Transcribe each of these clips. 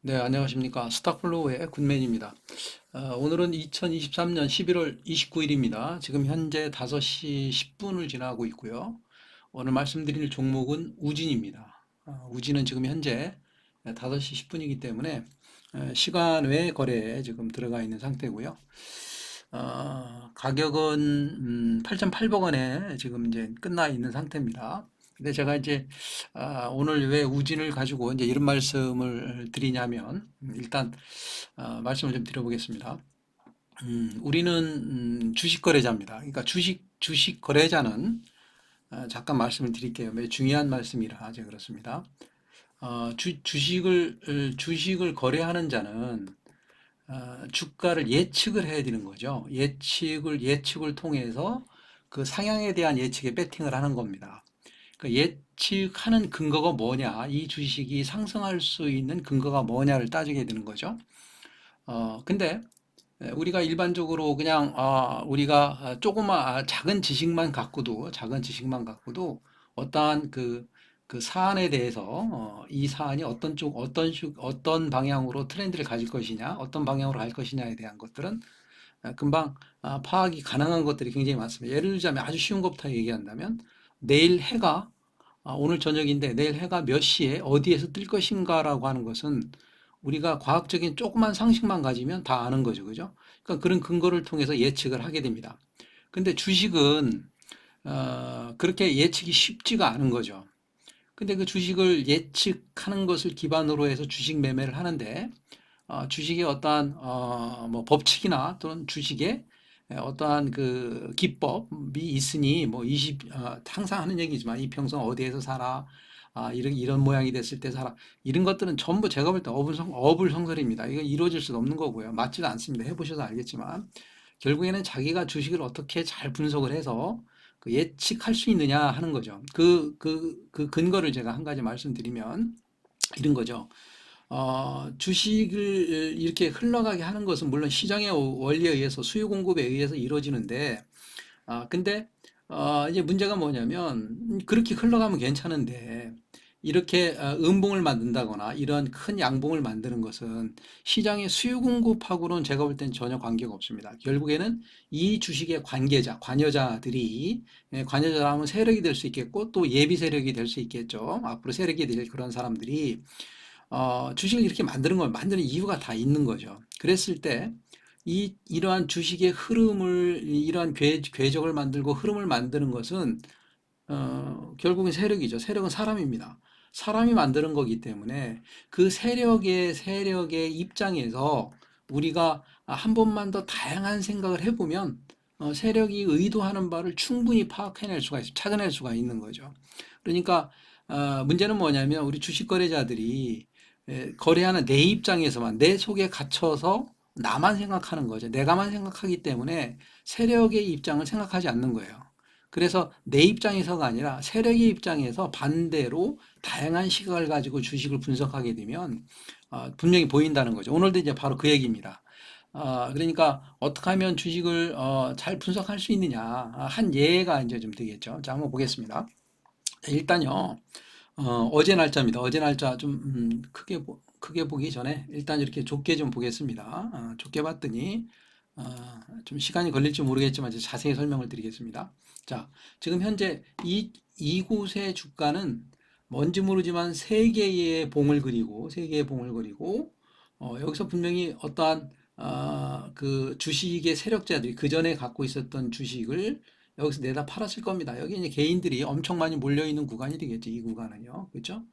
네, 안녕하십니까. 스탁플로우의 굿맨입니다. 오늘은 2023년 11월 29일입니다. 지금 현재 5시 10분을 지나고 있고요. 오늘 말씀드릴 종목은 우진입니다. 우진은 지금 현재 5시 10분이기 때문에 시간 외 거래에 지금 들어가 있는 상태고요. 가격은 8,800원에 지금 이제 끝나 있는 상태입니다. 근데 제가 이제 오늘 왜 우진을 가지고 이제 이런 말씀을 드리냐면 일단 말씀을 좀 드려보겠습니다. 우리는 주식 거래자입니다. 그러니까 주식 거래자는 잠깐 말씀을 드릴게요. 매우 중요한 말씀이라 제가 그렇습니다. 주식을 거래하는 자는 주가를 예측을 해야 되는 거죠. 예측을 통해서 그 상향에 대한 예측에 배팅을 하는 겁니다. 그 예측하는 근거가 뭐냐, 이 주식이 상승할 수 있는 근거가 뭐냐를 따지게 되는 거죠. 근데 우리가 일반적으로 그냥 우리가 작은 지식만 갖고도 어떠한 그 사안에 대해서 이 사안이 어떤 방향으로 트렌드를 가질 것이냐, 어떤 방향으로 갈 것이냐에 대한 것들은 금방 파악이 가능한 것들이 굉장히 많습니다. 예를 들자면 아주 쉬운 것부터 얘기한다면 내일 해가 오늘 저녁인데 내일 해가 몇 시에 어디에서 뜰 것인가라고 하는 것은 우리가 과학적인 조그만 상식만 가지면 다 아는 거죠. 그죠? 그러니까 그런 근거를 통해서 예측을 하게 됩니다. 근데 주식은 그렇게 예측이 쉽지가 않은 거죠. 근데 그 주식을 예측하는 것을 기반으로 해서 주식 매매를 하는데 주식의 어떠한 뭐 법칙이나 또는 주식의 어떠한 그 기법이 있으니 뭐 항상 하는 얘기지만 이평선 어디에서 살아 이런 모양이 됐을 때 살아 이런 것들은 전부 제가 볼 때 어불성설입니다. 이거 이루어질 수 없는 거고요. 맞지도 않습니다. 해보셔서 알겠지만 결국에는 자기가 주식을 어떻게 잘 분석을 해서 그 예측할 수 있느냐 하는 거죠. 그 근거를 제가 한 가지 말씀드리면 이런 거죠. 주식을 이렇게 흘러가게 하는 것은 물론 시장의 원리에 의해서 수요 공급에 의해서 이루어지는데, 근데 이제 문제가 뭐냐면 그렇게 흘러가면 괜찮은데 이렇게 음봉을 만든다거나 이런 큰 양봉을 만드는 것은 시장의 수요 공급하고는 제가 볼 땐 전혀 관계가 없습니다. 결국에는 이 주식의 관여자들이 관여자라면 세력이 될 수 있겠고 또 예비 세력이 될 수 있겠죠. 앞으로 세력이 될 그런 사람들이 주식을 이렇게 만드는 이유가 다 있는 거죠. 그랬을 때, 이러한 주식의 이러한 궤적을 만들고 흐름을 만드는 것은, 결국은 세력이죠. 세력은 사람입니다. 사람이 만드는 거기 때문에 그 세력의 입장에서 우리가 한 번만 더 다양한 생각을 해보면, 세력이 의도하는 바를 충분히 찾아낼 수가 있는 거죠. 그러니까, 문제는 뭐냐면 우리 주식 거래자들이 거래하는 내 입장에서만 내 속에 갇혀서 나만 생각하는 거죠. 내가만 생각하기 때문에 세력의 입장을 생각하지 않는 거예요. 그래서 내 입장에서가 아니라 세력의 입장에서 반대로 다양한 시각을 가지고 주식을 분석하게 되면 분명히 보인다는 거죠. 오늘도 이제 바로 그 얘기입니다. 그러니까 어떻게 하면 주식을 잘 분석할 수 있느냐 한 예가 이제 좀 되겠죠. 자, 한번 보겠습니다. 일단요. 어제 날짜입니다. 어제 날짜 좀 크게 보기 전에 일단 이렇게 좁게 좀 보겠습니다. 좁게 봤더니 좀 시간이 걸릴지 모르겠지만 이제 자세히 설명을 드리겠습니다. 자, 지금 현재 이곳의 주가는 뭔지 모르지만 세 개의 봉을 그리고 여기서 분명히 어떠한 그 주식의 세력자들이 그 전에 갖고 있었던 주식을 여기서 내다 팔았을 겁니다. 여기 이제 개인들이 엄청 많이 몰려 있는 구간이 되겠죠. 이 구간은요. 그렇죠?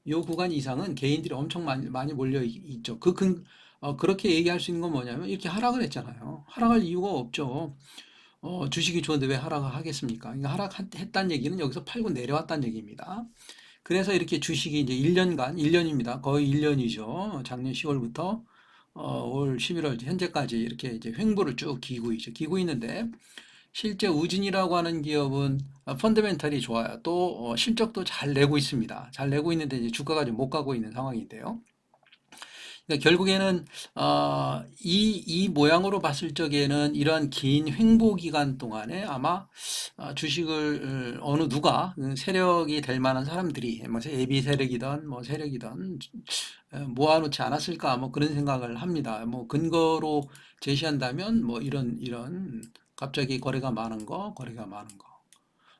이 구간 이상은 개인들이 엄청 많이 몰려 있죠. 그렇게 얘기할 수 있는 건 뭐냐면 이렇게 하락을 했잖아요. 하락할 이유가 없죠. 주식이 좋은데 왜 하락을 하겠습니까? 그러니까 하락했다는 얘기는 여기서 팔고 내려왔다는 얘기입니다. 그래서 이렇게 주식이 이제 1년입니다. 거의 1년이죠. 작년 10월부터 올 11월 현재까지 이렇게 이제 횡보를 쭉 기고 있는데 실제 우진이라고 하는 기업은 펀더멘털이 좋아요. 또 실적도 잘 내고 있습니다. 잘 내고 있는데 이제 주가가 좀 못 가고 있는 상황인데요. 그러니까 결국에는 이 모양으로 봤을 적에는 이러한 긴 횡보 기간 동안에 아마 주식을 어느 누가 세력이 될 만한 사람들이 뭐 예비 세력이든 뭐 세력이든 모아놓지 않았을까 뭐 그런 생각을 합니다. 뭐 근거로 제시한다면 뭐 이런 갑자기 거래가 많은 거.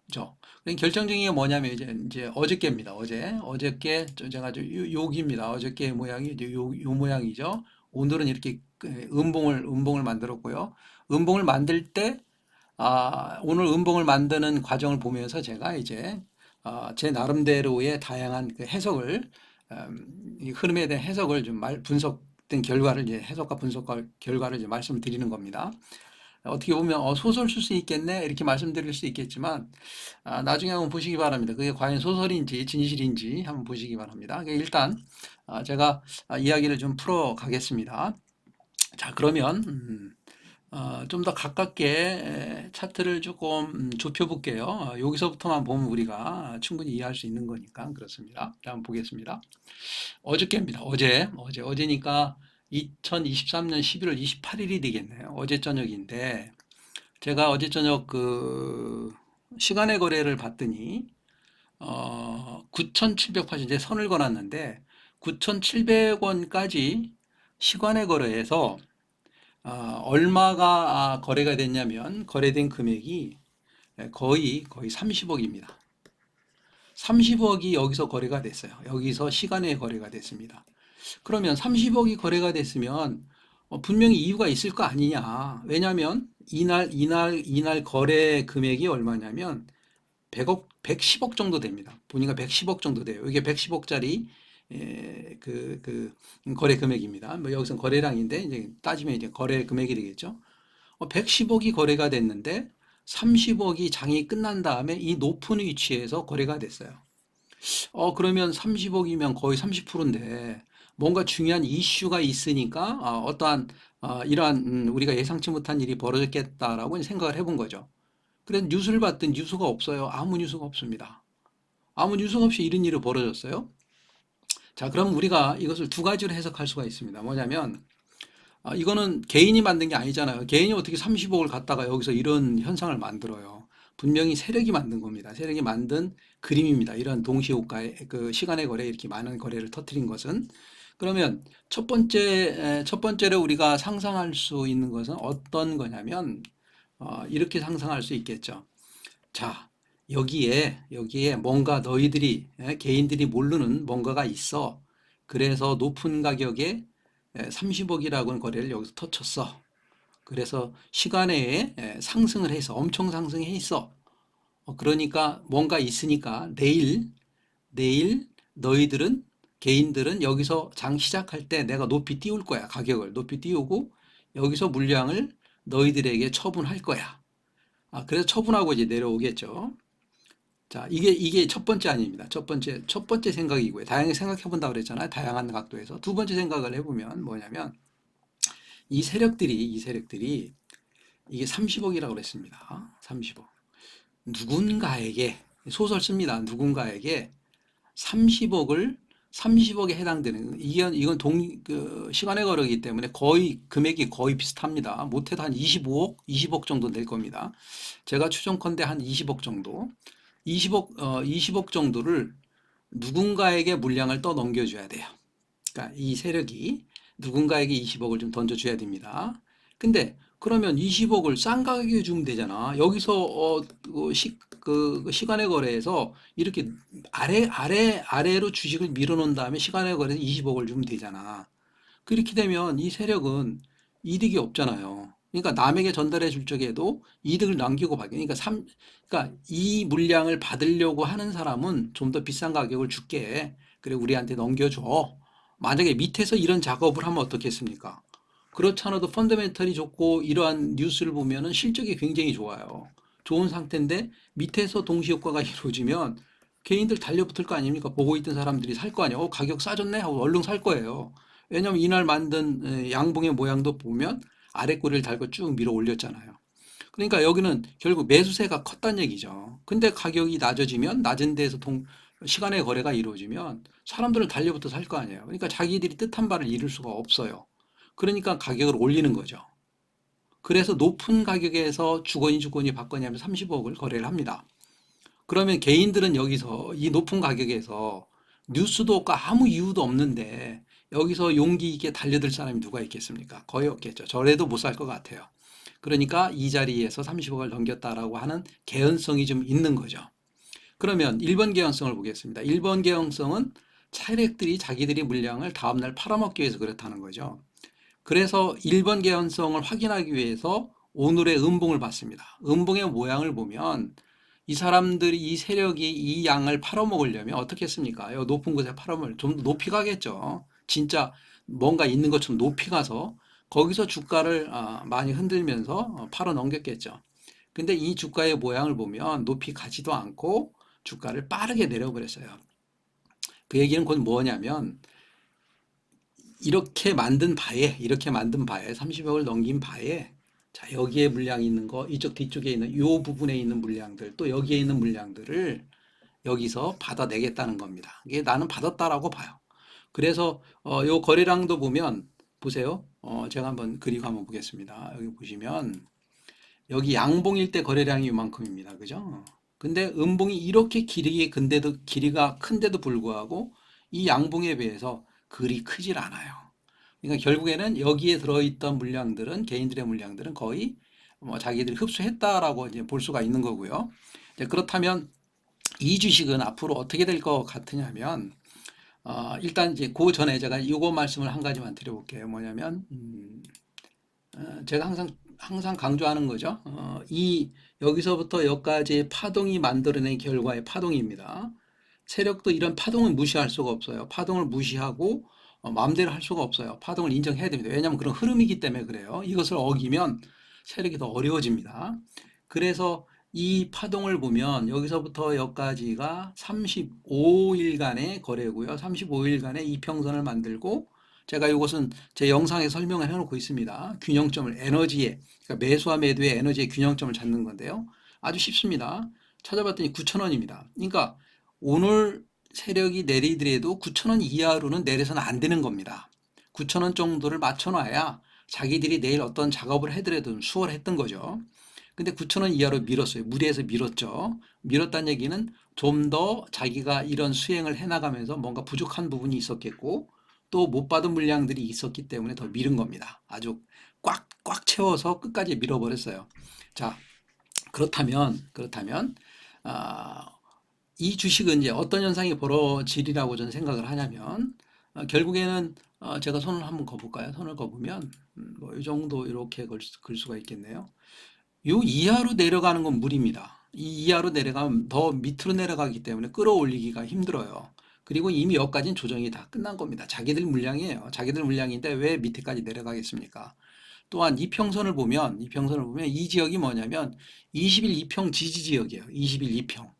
그죠? 그러니까 결정적인 게 뭐냐면 이제 어저께입니다. 어저께 제가 여기입니다. 어저께 모양이 이제 요 모양이죠. 오늘은 이렇게 음봉을 만들었고요. 음봉을 만들 때 오늘 음봉을 만드는 과정을 보면서 제가 이제 제 나름대로의 다양한 그 해석을 이 흐름에 대한 해석을 좀 분석된 결과를 이제 해석과 분석과 결과를 이제 말씀드리는 겁니다. 어떻게 보면 소설 쓸 수 있겠네 이렇게 말씀드릴 수 있겠지만 나중에 한번 보시기 바랍니다. 그게 과연 소설인지 진실인지 한번 보시기 바랍니다. 일단 제가 이야기를 좀 풀어 가겠습니다. 자, 그러면 좀 더 가깝게 차트를 조금 좁혀 볼게요. 여기서부터만 보면 우리가 충분히 이해할 수 있는 거니까 그렇습니다. 자, 한번 보겠습니다. 어저께입니다. 어제니까 2023년 11월 28일이 되겠네요. 어제 저녁인데 제가 어제 저녁 그 시간의 거래를 봤더니 9,780 이제 선을 그어놨는데 9,700원까지 시간의 거래에서 얼마가 거래가 됐냐면 거래된 금액이 거의 30억입니다. 30억이 여기서 거래가 됐어요. 여기서 시간에 거래가 됐습니다. 그러면 30억이 거래가 됐으면 분명히 이유가 있을 거 아니냐. 왜냐하면 이날 거래 금액이 얼마냐면 100억, 110억 정도 됩니다. 보니까 110억 정도 돼요. 이게 110억짜리 거래 금액입니다. 뭐 여기서 거래량인데 이제 따지면 이제 거래 금액이 되겠죠. 110억이 거래가 됐는데 30억이 장이 끝난 다음에 이 높은 위치에서 거래가 됐어요. 그러면 30억이면 거의 30%인데 뭔가 중요한 이슈가 있으니까 어떠한 이러한 우리가 예상치 못한 일이 벌어졌겠다라고 생각을 해본 거죠. 그래서 뉴스를 봤더니 뉴스가 없어요. 아무 뉴스가 없습니다. 아무 뉴스가 없이 이런 일이 벌어졌어요. 자, 그럼 우리가 이것을 두 가지로 해석할 수가 있습니다. 뭐냐면 이거는 개인이 만든 게 아니잖아요. 개인이 어떻게 30억을 갖다가 여기서 이런 현상을 만들어요. 분명히 세력이 만든 겁니다. 세력이 만든 그림입니다. 이런 동시호가의 그 시간의 거래 이렇게 많은 거래를 터뜨린 것은 그러면 첫 번째로 우리가 상상할 수 있는 것은 어떤 거냐면 이렇게 상상할 수 있겠죠. 자, 여기에 뭔가 너희들이 개인들이 모르는 뭔가가 있어. 그래서 높은 가격에 30억이라고 하는 거래를 여기서 터쳤어. 그래서 시간에 상승을 해서 엄청 상승해 있어. 그러니까 뭔가 있으니까 내일 너희들은 개인들은 여기서 장 시작할 때 내가 높이 띄울 거야. 가격을 높이 띄우고 여기서 물량을 너희들에게 처분할 거야. 그래서 처분하고 이제 내려오겠죠. 자, 이게 첫 번째 아닙니다. 첫 번째 생각이고요. 다양하게 생각해 본다고 그랬잖아요. 다양한 각도에서. 두 번째 생각을 해보면 뭐냐면 이 세력들이 이게 30억이라고 그랬습니다. 30억. 누군가에게 소설 씁니다. 누군가에게 30억을 30억에 해당되는 이건 시간의 거래이기 때문에 거의 금액이 거의 비슷합니다. 못해도 한 25억, 20억 정도 될 겁니다. 제가 추정컨대 한 20억 정도. 20억 정도를 누군가에게 물량을 떠 넘겨줘야 돼요. 그러니까 이 세력이 누군가에게 20억을 좀 던져줘야 됩니다. 근데 그러면 20억을 싼 가격에 주면 되잖아. 여기서 시간의 거래에서 이렇게 아래로 주식을 밀어놓은 다음에 시간의 거래에서 20억을 주면 되잖아. 그렇게 되면 이 세력은 이득이 없잖아요. 그러니까 남에게 전달해 줄 적에도 이득을 남기고 받게. 그러니까 이 물량을 받으려고 하는 사람은 좀 더 비싼 가격을 줄게. 그래, 우리한테 넘겨줘. 만약에 밑에서 이런 작업을 하면 어떻겠습니까? 그렇지 않아도 펀더멘털이 좋고 이러한 뉴스를 보면은 실적이 굉장히 좋아요. 좋은 상태인데 밑에서 동시효과가 이루어지면 개인들 달려붙을 거 아닙니까? 보고 있던 사람들이 살 거 아니에요. 가격 싸졌네 하고 얼른 살 거예요. 왜냐면 이날 만든 양봉의 모양도 보면 아래 꼬리를 달고 쭉 밀어 올렸잖아요. 그러니까 여기는 결국 매수세가 컸다는 얘기죠. 근데 가격이 낮아지면 낮은 데에서 시간의 거래가 이루어지면 사람들은 달려붙어 살 거 아니에요. 그러니까 자기들이 뜻한 바를 이룰 수가 없어요. 그러니까 가격을 올리는 거죠. 그래서 높은 가격에서 주거니 받거니 하면 30억을 거래를 합니다. 그러면 개인들은 여기서 이 높은 가격에서 뉴스도 없고 아무 이유도 없는데 여기서 용기 있게 달려들 사람이 누가 있겠습니까? 거의 없겠죠. 저래도 못 살 것 같아요. 그러니까 이 자리에서 30억을 넘겼다라고 하는 개연성이 좀 있는 거죠. 그러면 1번 개연성을 보겠습니다. 1번 개연성은 차력들이 자기들이 물량을 다음날 팔아먹기 위해서 그렇다는 거죠. 그래서 1번 개연성을 확인하기 위해서 오늘의 음봉을 봤습니다. 음봉의 모양을 보면 이 사람들이 이 세력이 이 양을 팔아먹으려면 어떻게 했습니까? 이 높은 곳에 팔아먹을 좀 높이 가겠죠. 진짜 뭔가 있는 것처럼 높이 가서 거기서 주가를 많이 흔들면서 팔아 넘겼겠죠. 근데 이 주가의 모양을 보면 높이 가지도 않고 주가를 빠르게 내려버렸어요. 그 얘기는 곧 뭐냐면 이렇게 만든 바에 30억을 넘긴 바에 자 여기에 물량이 있는 거 이쪽 뒤쪽에 있는 요 부분에 있는 물량들 또 여기에 있는 물량들을 여기서 받아내겠다는 겁니다. 이게 나는 받았다라고 봐요. 그래서 요 거래량도 보면 보세요. 제가 한번 그리고 한번 보겠습니다. 여기 보시면 여기 양봉일 때 거래량이 이만큼입니다. 그죠? 근데 음봉이 이렇게 길이가 큰데도 불구하고 이 양봉에 비해서 그리 크질 않아요. 그러니까 결국에는 여기에 들어있던 물량들은 개인들의 물량들은 거의 뭐 자기들이 흡수했다라고 이제 볼 수가 있는 거고요. 이제 그렇다면 이 주식은 앞으로 어떻게 될 것 같으냐면 일단 이제 그 전에 제가 이거 말씀을 한 가지만 드려볼게요. 뭐냐면 제가 항상 강조하는 거죠. 이 여기서부터 여기까지 파동이 만들어낸 결과의 파동입니다. 세력도 이런 파동을 무시할 수가 없어요. 파동을 무시하고 마음대로 할 수가 없어요. 파동을 인정해야 됩니다. 왜냐하면 그런 흐름이기 때문에 그래요. 이것을 어기면 세력이 더 어려워집니다. 그래서 이 파동을 보면 여기서부터 여기까지가 35일간의 거래고요. 35일간의 이평선을 만들고 제가 이것은 제 영상에 설명을 해놓고 있습니다. 균형점을 에너지에 그러니까 매수와 매도의 에너지의 균형점을 찾는 건데요. 아주 쉽습니다. 찾아봤더니 9,000원입니다. 그러니까 오늘 세력이 내리더라도 9,000원 이하로는 내려서는 안 되는 겁니다. 9,000원 정도를 맞춰놔야 자기들이 내일 어떤 작업을 해더라도 수월했던 거죠. 근데 9,000원 이하로 밀었어요. 무리해서 밀었죠. 밀었다는 얘기는 좀 더 자기가 이런 수행을 해나가면서 뭔가 부족한 부분이 있었겠고 또 못 받은 물량들이 있었기 때문에 더 밀은 겁니다. 아주 꽉 채워서 끝까지 밀어버렸어요. 자, 그렇다면 아, 이 주식은 이제 어떤 현상이 벌어지리라고 저는 생각을 하냐면 결국에는 제가 손을 한번 거볼까요? 손을 거보면 뭐이 정도 이렇게 걸 수가 있겠네요. 요 이하로 내려가는 건 무리입니다. 이 이하로 내려가면 더 밑으로 내려가기 때문에 끌어올리기가 힘들어요. 그리고 이미 여기까지는 조정이 다 끝난 겁니다. 자기들 물량이에요. 자기들 물량인데 왜 밑에까지 내려가겠습니까? 또한 이평선을 보면 이 지역이 뭐냐면 20일 이평 지지 지역이에요. 20일 이평.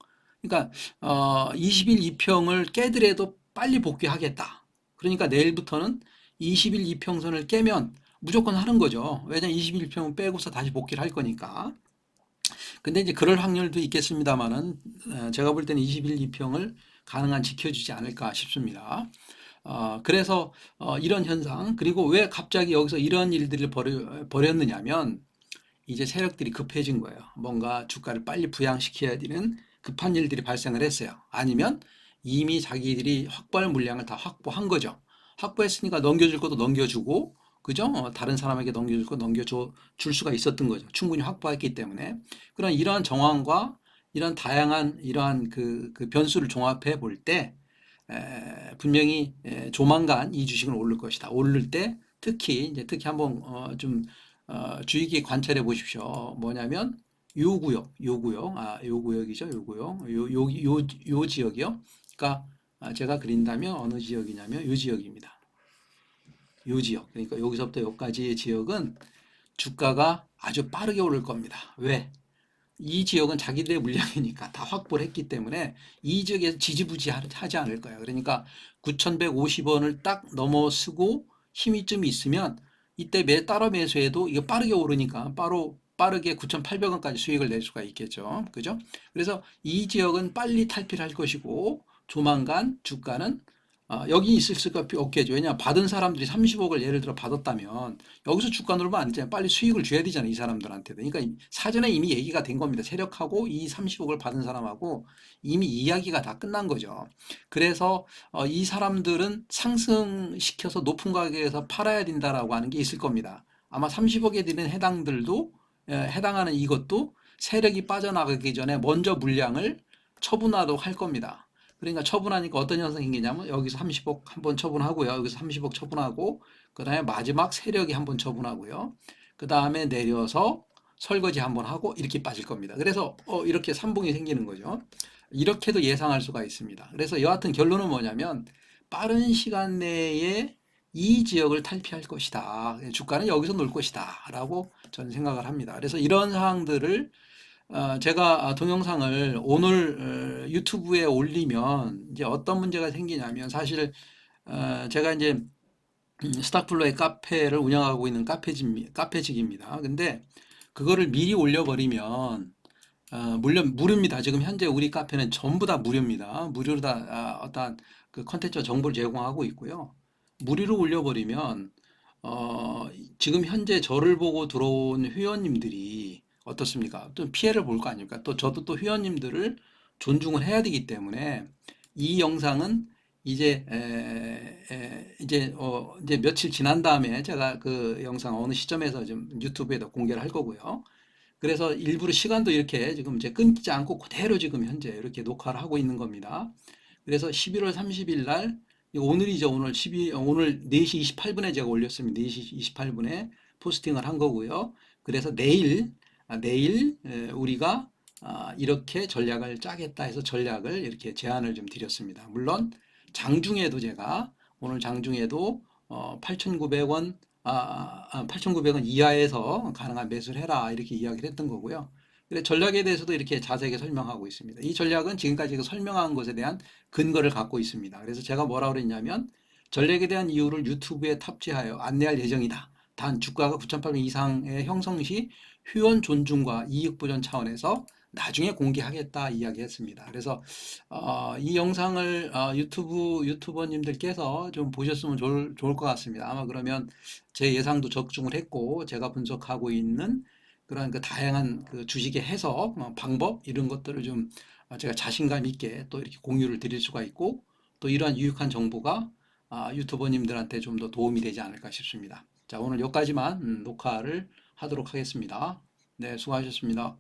그러니까 20일 이평을 깨더라도 빨리 복귀하겠다. 그러니까 내일부터는 20일 이평선을 깨면 무조건 하는 거죠. 왜냐면 20일 이평은 빼고서 다시 복귀를 할 거니까. 근데 이제 그럴 확률도 있겠습니다만은 제가 볼 때는 20일 이평을 가능한 지켜주지 않을까 싶습니다. 그래서 이런 현상 그리고 왜 갑자기 여기서 이런 일들을 벌였느냐면 이제 세력들이 급해진 거예요. 뭔가 주가를 빨리 부양시켜야 되는 급한 일들이 발생을 했어요. 아니면 이미 자기들이 확보할 물량을 다 확보한 거죠. 확보했으니까 넘겨줄 것도 넘겨주고, 그죠? 다른 사람에게 넘겨줄 거 넘겨줄 수가 있었던 거죠. 충분히 확보했기 때문에. 그런 이러한 정황과 이런 다양한 이러한 그 변수를 종합해 볼 때, 분명히 조만간 이 주식은 오를 것이다. 오를 때 특히 한번 좀 주의 깊게 관찰해 보십시오. 뭐냐면 요 구역이죠. 요 구역, 요 지역이요. 그러니까 제가 그린다면 어느 지역이냐면 요 지역입니다. 요 지역. 그러니까 여기서부터 여기까지의 지역은 주가가 아주 빠르게 오를 겁니다. 왜? 이 지역은 자기들의 물량이니까 다 확보를 했기 때문에 이 지역에서 지지부진하지 않을 거예요. 그러니까 9,150원을 딱 넘어서고 힘이 좀 있으면 이때 따라 매수해도 이거 빠르게 오르니까 빠르게 9,800원까지 수익을 낼 수가 있겠죠. 그죠? 그래서 이 지역은 빨리 탈피를 할 것이고 조만간 주가는 여기 있을 수밖에 없겠죠. 왜냐 받은 사람들이 30억을 예를 들어 받았다면 여기서 주가 누르면 안 되잖아요. 빨리 수익을 줘야 되잖아요. 이 사람들한테도. 그러니까 사전에 이미 얘기가 된 겁니다. 세력하고 이 30억을 받은 사람하고 이미 이야기가 다 끝난 거죠. 그래서 이 사람들은 상승시켜서 높은 가격에서 팔아야 된다라고 하는 게 있을 겁니다. 아마 30억에 드는 해당들도 해당하는 이것도 세력이 빠져나가기 전에 먼저 물량을 처분하도록 할 겁니다. 그러니까 처분하니까 어떤 현상이 생기냐면 여기서 30억 한번 처분하고요. 여기서 30억 처분하고 그다음에 마지막 세력이 한번 처분하고요. 그다음에 내려서 설거지 한번 하고 이렇게 빠질 겁니다. 그래서 이렇게 삼봉이 생기는 거죠. 이렇게도 예상할 수가 있습니다. 그래서 여하튼 결론은 뭐냐면 빠른 시간 내에 이 지역을 탈피할 것이다. 주가는 여기서 놀 것이다. 라고 저는 생각을 합니다. 그래서 이런 사항들을 제가 동영상을 오늘 유튜브에 올리면 이제 어떤 문제가 생기냐면 사실 제가 이제 스탁플로의 카페를 운영하고 있는 카페직입니다. 근데 그거를 미리 올려버리면 물론 무료입니다. 지금 현재 우리 카페는 전부 다 무료입니다. 무료로 다 어떠한 그 컨텐츠 정보를 제공하고 있고요. 무료로 올려버리면 어, 지금 현재 저를 보고 들어온 회원님들이 어떻습니까? 좀 피해를 볼 거 아닙니까? 또 저도 또 회원님들을 존중을 해야 되기 때문에 이 영상은 이제 이제 며칠 지난 다음에 제가 그 영상 어느 시점에서 좀 유튜브에도 공개를 할 거고요. 그래서 일부러 시간도 이렇게 지금 이제 끊기지 않고 그대로 지금 현재 이렇게 녹화를 하고 있는 겁니다. 그래서 11월 30일 날 오늘이죠. 오늘 4시 28분에 제가 올렸습니다. 4시 28분에 포스팅을 한 거고요. 그래서 내일 우리가 이렇게 전략을 짜겠다 해서 전략을 이렇게 제안을 좀 드렸습니다. 물론 장중에도 제가 오늘 장중에도 8,900원 8,900원 이하에서 가능한 매수를 해라 이렇게 이야기를 했던 거고요. 그래 전략에 대해서도 이렇게 자세하게 설명하고 있습니다. 이 전략은 지금까지 설명한 것에 대한 근거를 갖고 있습니다. 그래서 제가 뭐라 그랬냐면 전략에 대한 이유를 유튜브에 탑재하여 안내할 예정이다. 단 주가가 9,800 이상의 형성 시 회원 존중과 이익 보전 차원에서 나중에 공개하겠다 이야기했습니다. 그래서 이 영상을 유튜버님들께서 좀 보셨으면 좋을 것 같습니다. 아마 그러면 제 예상도 적중을 했고 제가 분석하고 있는 그런 그 다양한 그 주식의 해석 방법 이런 것들을 좀 제가 자신감 있게 또 이렇게 공유를 드릴 수가 있고 또 이러한 유익한 정보가 유튜버님들한테 좀 더 도움이 되지 않을까 싶습니다. 자, 오늘 여기까지만 녹화를 하도록 하겠습니다. 네, 수고하셨습니다.